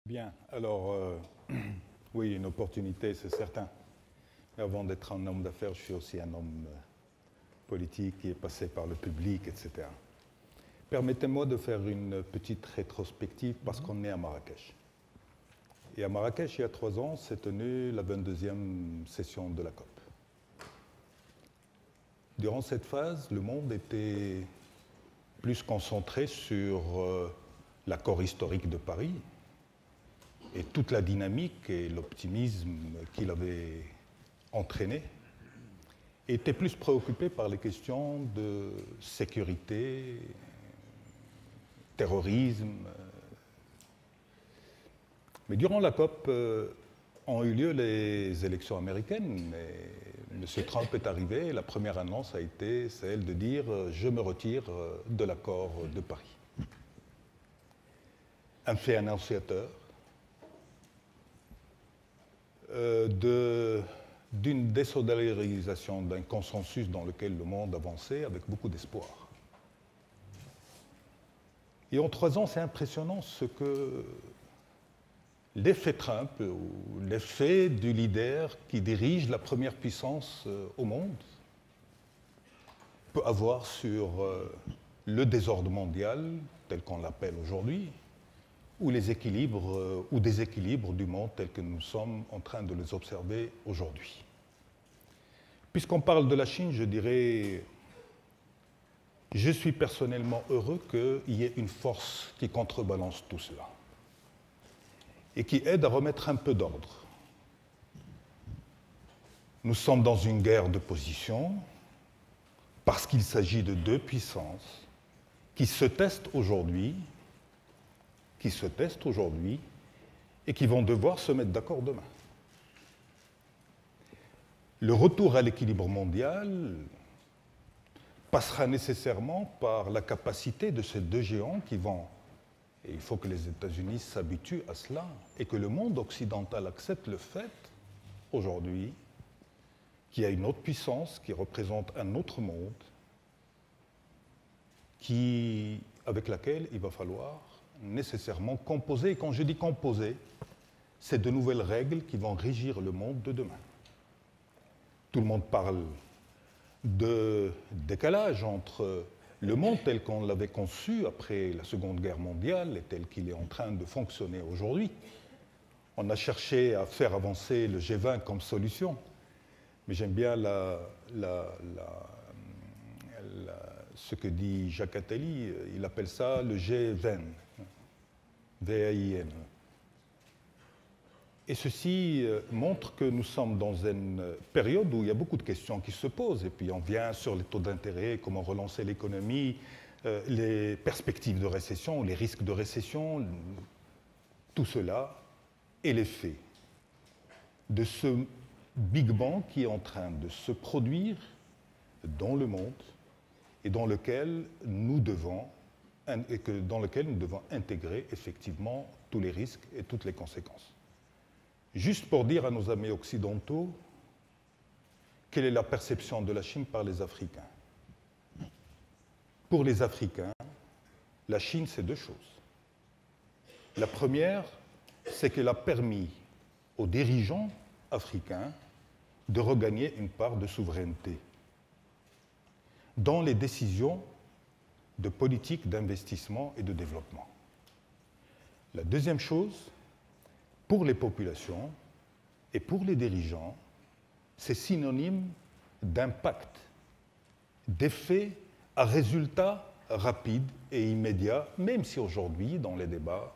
Bien, alors, oui, une opportunité, c'est certain. Mais avant d'être un homme d'affaires, je suis aussi un homme politique qui est passé par le public, etc. Permettez-moi de faire une petite rétrospective parce qu'on est à Marrakech. Et à Marrakech, il y a 3 ans, s'est tenue la 22e session de la COP. Durant cette phase, le monde était plus concentré sur l'accord historique de Paris et toute la dynamique et l'optimisme qu'il avait entraîné, et était plus préoccupé par les questions de sécurité, terrorisme. Mais durant la COP ont eu lieu les élections américaines, et M. Trump est arrivé, et la première annonce a été celle de dire « je me retire de l'accord de Paris ». Un fait annonciateur d'une désolidarisation d'un consensus dans lequel le monde avançait avec beaucoup d'espoir. Et en 3 ans, c'est impressionnant ce que l'effet Trump, ou l'effet du leader qui dirige la première puissance au monde, peut avoir sur le désordre mondial, tel qu'on l'appelle aujourd'hui, ou les équilibres ou déséquilibres du monde tels que nous sommes en train de les observer aujourd'hui. Puisqu'on parle de la Chine, je dirais, je suis personnellement heureux qu'il y ait une force qui contrebalance tout cela et qui aide à remettre un peu d'ordre. Nous sommes dans une guerre de position parce qu'il s'agit de 2 puissances qui se testent aujourd'hui et qui vont devoir se mettre d'accord demain. Le retour à l'équilibre mondial passera nécessairement par la capacité de ces 2 géants qui vont, et il faut que les États-Unis s'habituent à cela, et que le monde occidental accepte le fait, aujourd'hui, qu'il y a une autre puissance qui représente un autre monde, avec laquelle il va falloir nécessairement composer. Et quand je dis composer, c'est de nouvelles règles qui vont régir le monde de demain. Tout le monde parle de décalage entre le monde tel qu'on l'avait conçu après la Seconde Guerre mondiale et tel qu'il est en train de fonctionner aujourd'hui. On a cherché à faire avancer le G20 comme solution, mais j'aime bien ce que dit Jacques Attali, il appelle ça le G20. VAIN. Et ceci montre que nous sommes dans une période où il y a beaucoup de questions qui se posent. Et puis on vient sur les taux d'intérêt, comment relancer l'économie, les perspectives de récession, les risques de récession, tout cela est l'effet de ce Big Bang qui est en train de se produire dans le monde et dans lequel nous devons intégrer effectivement tous les risques et toutes les conséquences. Juste pour dire à nos amis occidentaux, quelle est la perception de la Chine par les Africains? Pour les Africains, la Chine, c'est 2 choses. La première, c'est qu'elle a permis aux dirigeants africains de regagner une part de souveraineté dans les décisions de politique d'investissement et de développement. La deuxième chose, pour les populations et pour les dirigeants, c'est synonyme d'impact, d'effet à résultat rapide et immédiat, même si aujourd'hui, dans les débats,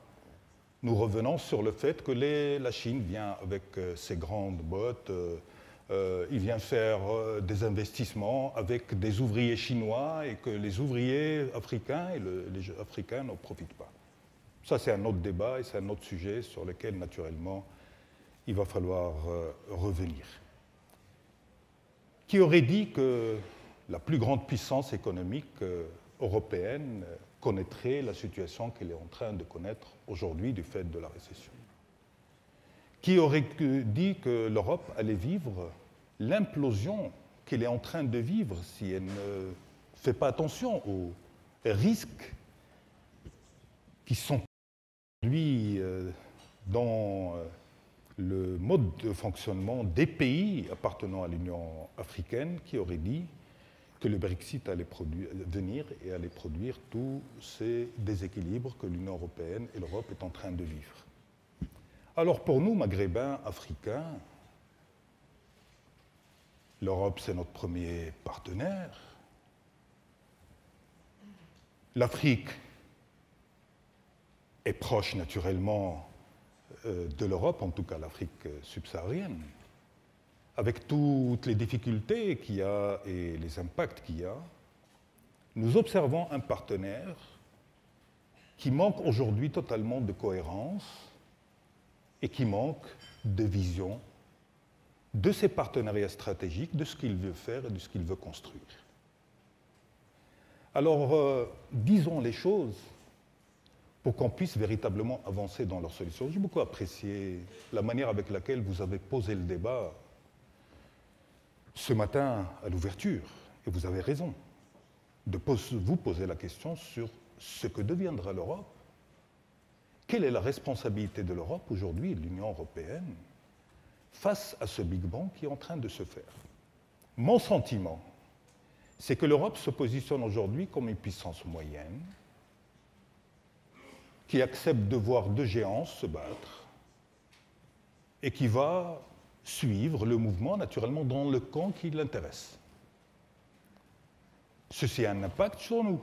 nous revenons sur le fait que la Chine vient avec ses grandes bottes, il vient faire des investissements avec des ouvriers chinois et que les ouvriers africains et les Africains n'en profitent pas. Ça, c'est un autre débat et c'est un autre sujet sur lequel, naturellement, il va falloir revenir. Qui aurait dit que la plus grande puissance économique européenne connaîtrait la situation qu'elle est en train de connaître aujourd'hui du fait de la récession? Qui aurait dit que l'Europe allait vivre l'implosion qu'elle est en train de vivre si elle ne fait pas attention aux risques qui sont aujourd'hui dans le mode de fonctionnement des pays appartenant à l'Union africaine qui auraient dit que le Brexit allait venir et allait produire tous ces déséquilibres que l'Union européenne et l'Europe est en train de vivre. Alors pour nous, Maghrébins, Africains, l'Europe c'est notre premier partenaire. L'Afrique est proche naturellement de l'Europe, en tout cas l'Afrique subsaharienne, avec toutes les difficultés qu'il y a et les impacts qu'il y a. Nous observons un partenaire qui manque aujourd'hui totalement de cohérence et qui manque de vision de ses partenariats stratégiques, de ce qu'il veut faire et de ce qu'il veut construire. Alors, disons les choses pour qu'on puisse véritablement avancer dans leur solution. J'ai beaucoup apprécié la manière avec laquelle vous avez posé le débat ce matin à l'ouverture, et vous avez raison de vous poser la question sur ce que deviendra l'Europe. Quelle est la responsabilité de l'Europe aujourd'hui et de l'Union européenne face à ce Big Bang qui est en train de se faire? Mon sentiment, c'est que l'Europe se positionne aujourd'hui comme une puissance moyenne qui accepte de voir deux géants se battre et qui va suivre le mouvement naturellement dans le camp qui l'intéresse. Ceci a un impact sur nous.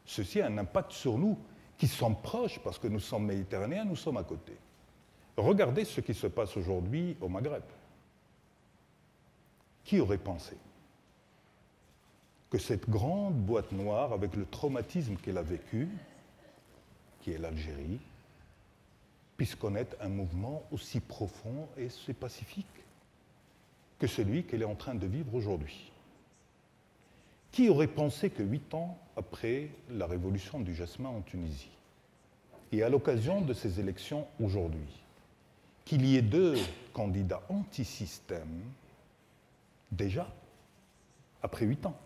Ceci a un impact sur nous qui sommes proches parce que nous sommes méditerranéens, nous sommes à côté. Regardez ce qui se passe aujourd'hui au Maghreb. Qui aurait pensé que cette grande boîte noire, avec le traumatisme qu'elle a vécu, qui est l'Algérie, puisse connaître un mouvement aussi profond et aussi pacifique que celui qu'elle est en train de vivre aujourd'hui? Qui aurait pensé que 8 ans après la révolution du jasmin en Tunisie, et à l'occasion de ces élections aujourd'hui, qu'il y ait 2 candidats anti-système, déjà, après 8 ans,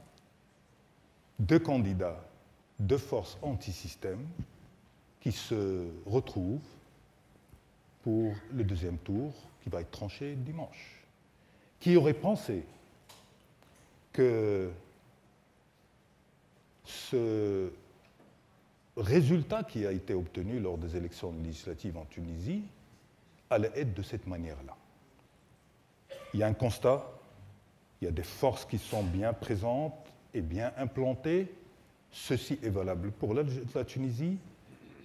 2 candidats de force anti-système qui se retrouvent pour le 2e tour qui va être tranché dimanche? Qui aurait pensé que ce résultat qui a été obtenu lors des élections législatives en Tunisie allait être de cette manière-là? Il y a un constat, il y a des forces qui sont bien présentes et bien implantées. Ceci est valable pour la Tunisie,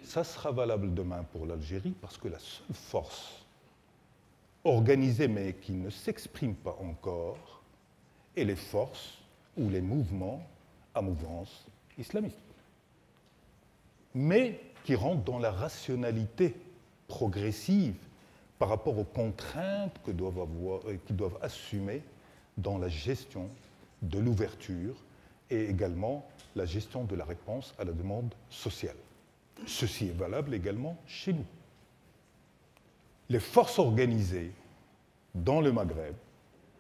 ça sera valable demain pour l'Algérie, parce que la seule force organisée mais qui ne s'exprime pas encore est les forces ou les mouvements à mouvance islamiste, mais qui rentrent dans la rationalité progressive par rapport aux contraintes qu'ils doivent assumer dans la gestion de l'ouverture et également la gestion de la réponse à la demande sociale. Ceci est valable également chez nous. Les forces organisées dans le Maghreb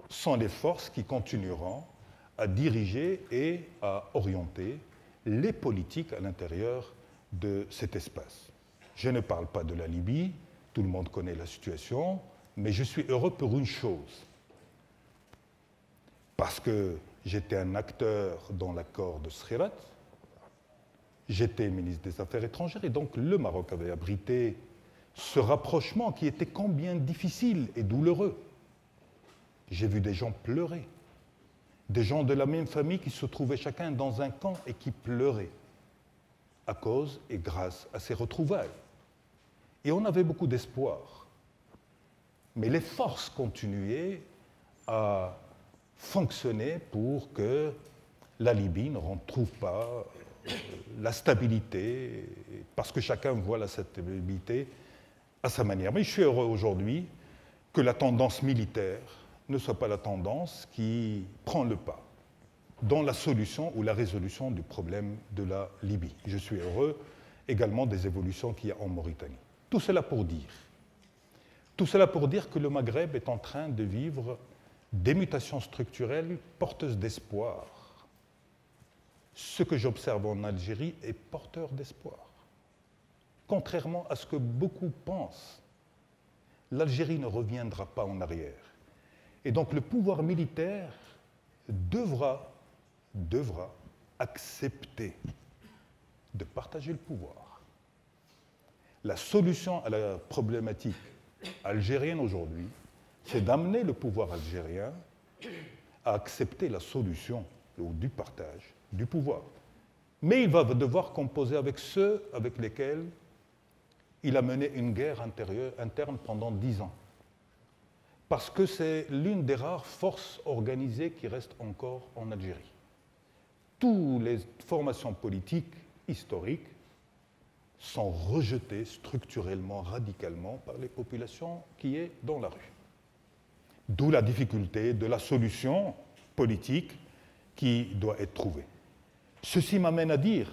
sont les forces qui continueront à diriger et à orienter les politiques à l'intérieur de cet espace. Je ne parle pas de la Libye, tout le monde connaît la situation, mais je suis heureux pour une chose, parce que j'étais un acteur dans l'accord de Skhirat, j'étais ministre des Affaires étrangères, et donc le Maroc avait abrité ce rapprochement qui était combien difficile et douloureux. J'ai vu des gens pleurer, des gens de la même famille qui se trouvaient chacun dans un camp et qui pleuraient à cause et grâce à ces retrouvailles. Et on avait beaucoup d'espoir. Mais les forces continuaient à fonctionner pour que la Libye ne retrouve pas la stabilité, parce que chacun voit la stabilité à sa manière. Mais je suis heureux aujourd'hui que la tendance militaire ne soit pas la tendance qui prend le pas dans la solution ou la résolution du problème de la Libye. Je suis heureux également des évolutions qu'il y a en Mauritanie. Tout cela pour dire que le Maghreb est en train de vivre des mutations structurelles porteuses d'espoir. Ce que j'observe en Algérie est porteur d'espoir. contrairement à ce que beaucoup pensent, l'Algérie ne reviendra pas en arrière. Et donc le pouvoir militaire devra accepter de partager le pouvoir. La solution à la problématique algérienne aujourd'hui, c'est d'amener le pouvoir algérien à accepter la solution du partage du pouvoir. Mais il va devoir composer avec ceux avec lesquels il a mené une guerre interne pendant 10 ans. Parce que c'est l'une des rares forces organisées qui reste encore en Algérie. Toutes les formations politiques historiques sont rejetées structurellement, radicalement par les populations qui sont dans la rue. D'où la difficulté de la solution politique qui doit être trouvée. Ceci m'amène à dire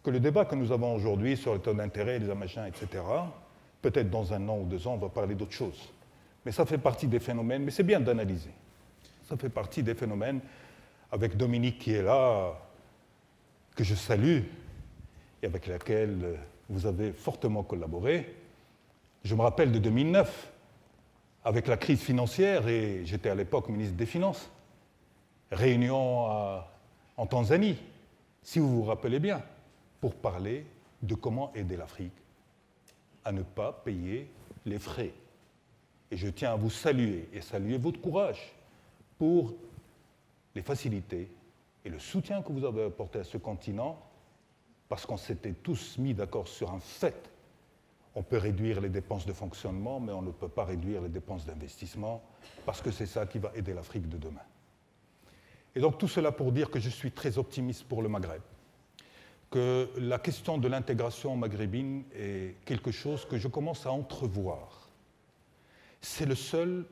que le débat que nous avons aujourd'hui sur le taux d'intérêt, les machins, etc., peut-être dans 1 an ou 2 ans, on va parler d'autre chose. Mais ça fait partie des phénomènes, mais c'est bien d'analyser. Ça fait partie des phénomènes, avec Dominique qui est là, que je salue, et avec laquelle vous avez fortement collaboré. Je me rappelle de 2009, avec la crise financière, et j'étais à l'époque ministre des Finances, réunion en Tanzanie, si vous vous rappelez bien, pour parler de comment aider l'Afrique à ne pas payer les frais. Et je tiens à vous saluer et saluer votre courage pour les facilités et le soutien que vous avez apporté à ce continent, parce qu'on s'était tous mis d'accord sur un fait. On peut réduire les dépenses de fonctionnement, mais on ne peut pas réduire les dépenses d'investissement, parce que c'est ça qui va aider l'Afrique de demain. Et donc tout cela pour dire que je suis très optimiste pour le Maghreb, que la question de l'intégration maghrébine est quelque chose que je commence à entrevoir. C'est le seul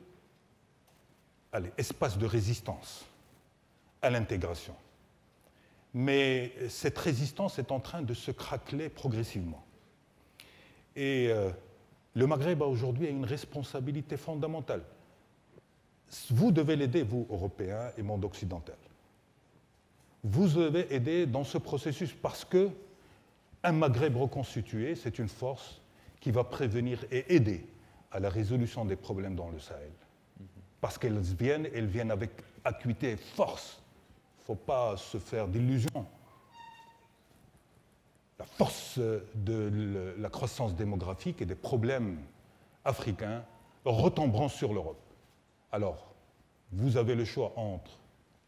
espace de résistance à l'intégration. Mais cette résistance est en train de se craqueler progressivement. Et le Maghreb aujourd'hui a une responsabilité fondamentale. Vous devez l'aider, vous, Européens et monde occidental. Vous devez aider dans ce processus parce qu'un Maghreb reconstitué, c'est une force qui va prévenir et aider à la résolution des problèmes dans le Sahel. Parce qu'elles viennent avec acuité et force. Il ne faut pas se faire d'illusions. La force de la croissance démographique et des problèmes africains retomberont sur l'Europe. Alors, vous avez le choix entre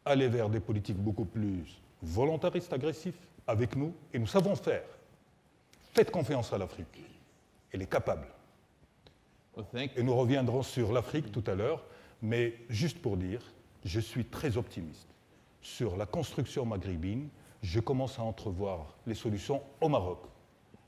aller vers des politiques beaucoup plus volontaristes, agressifs, avec nous, et nous savons faire. Faites confiance à l'Afrique. Elle est capable. Et nous reviendrons sur l'Afrique tout à l'heure, mais juste pour dire, je suis très optimiste sur la construction maghrébine. Je commence à entrevoir les solutions au Maroc.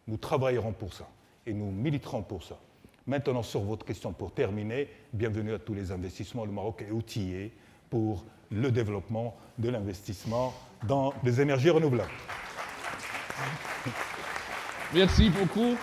Nous travaillerons pour ça et nous militerons pour ça. Maintenant, sur votre question pour terminer, bienvenue à tous les investissements. Le Maroc est outillé pour le développement de l'investissement dans les énergies renouvelables. Merci beaucoup.